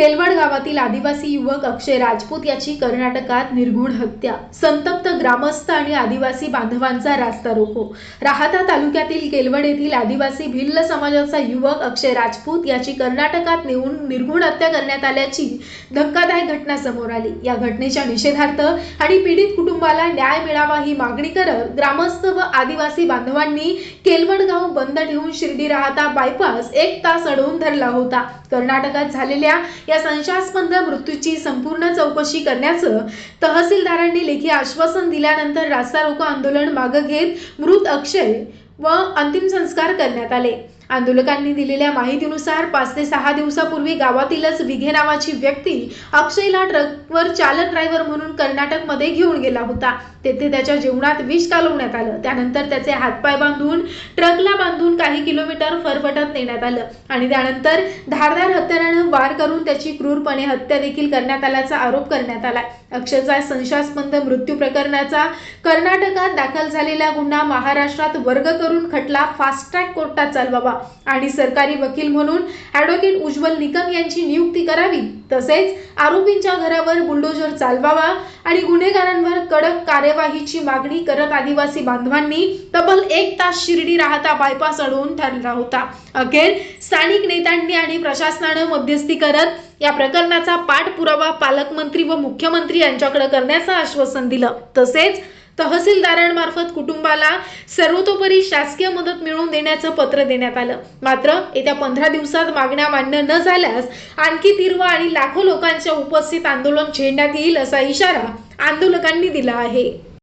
केलवड गावातील आदिवासी युवक अक्षय राजपूत याची कर्नाटकात निर्घृण हत्या. संतप्त ग्रामस्थ आणि आदिवासी बांधवांचा रास्ता रोको. राहाता तालुक्यातील केलवड येथील आदिवासी भिल्ल समाजाचा युवक अक्षय राजपूत याची कर्नाटकात नेऊन निर्घृण हत्या करण्यात आल्याची धक्कादायक घटना समोर आली. या घटनेच्या निषेधार्थ आणि पीडित कुटुंबाला न्याय मिळावा ही मागणी करत ग्रामस्थ व आदिवासी बांधवांनी केलवड गाव बंद ठेवून शिर्डी राहाता बायपास 1 तास अडवून धरला होता. कर्नाटकात झालेल्या या संशयास्पद मृत्यूची संपूर्ण चौकशी करण्याचं तहसीलदारांनी लेखी आश्वासन दिल्यानंतर रास्ता रोको आंदोलन मागे घेत मृत अक्षय व अंतिम संस्कार करण्यात आले. आंदोलकांनी दिलेल्या माहितीनुसार 5 ते 6 दिवसापूर्वी गावातीलच विघे नावाची व्यक्ती अक्षयला ट्रकवर चालक ड्रायव्हर म्हणून कर्नाटकमध्ये घेऊन गेला होता. तेथे त्याच्या जेवणात विष कालवण्यात आलं. त्यानंतर त्याचे हातपाय बांधून ट्रकला बांधून काही किलोमीटर फरफटत नेण्यात आलं आणि त्यानंतर धारदार हत्यारानं वार करून त्याची क्रूरपणे हत्या देखील करण्यात आल्याचा आरोप करण्यात आला. अक्षयचा संशयास्पद मृत्यू प्रकरणाचा कर्नाटकात दाखल झालेला गुन्हा महाराष्ट्रात वर्ग करून खटला फास्ट ट्रॅक कोर्टात चालवावा आणि सरकारी वकील म्हणून ॲडव्होकेट उज्ज्वल निकम यांची नियुक्ती करावी. तसेच आरोपींच्या घरावर बुलडोजर चालवावा आणि गुन्हेगारांवर कडक कार्यवाहीची मागणी करत आदिवासी बांधवांनी तब्बल 1 तास शिर्डी राहाता बायपास अडवून धरला होता. अखेर स्थानिक नेत्यांनी आणि प्रशासनानं मध्यस्थी करत या प्रकरणाचा पाठपुरावा पालकमंत्री व मुख्यमंत्री यांच्याकडे करण्याचं आश्वासन दिलं. तसेच तहसीलदारांमार्फत कुटुंबाला सर्वतोपरी शासकीय मदत मिळवून देण्याचं पत्र देण्यात आलं. मात्र येत्या 15 दिवसात मागण्या मान्य न झाल्यास आणखी तीव्र आणि लाखो लोकांच्या उपस्थित आंदोलन छेडण्यात येईल असा इशारा आंदोलकांनी दिला आहे.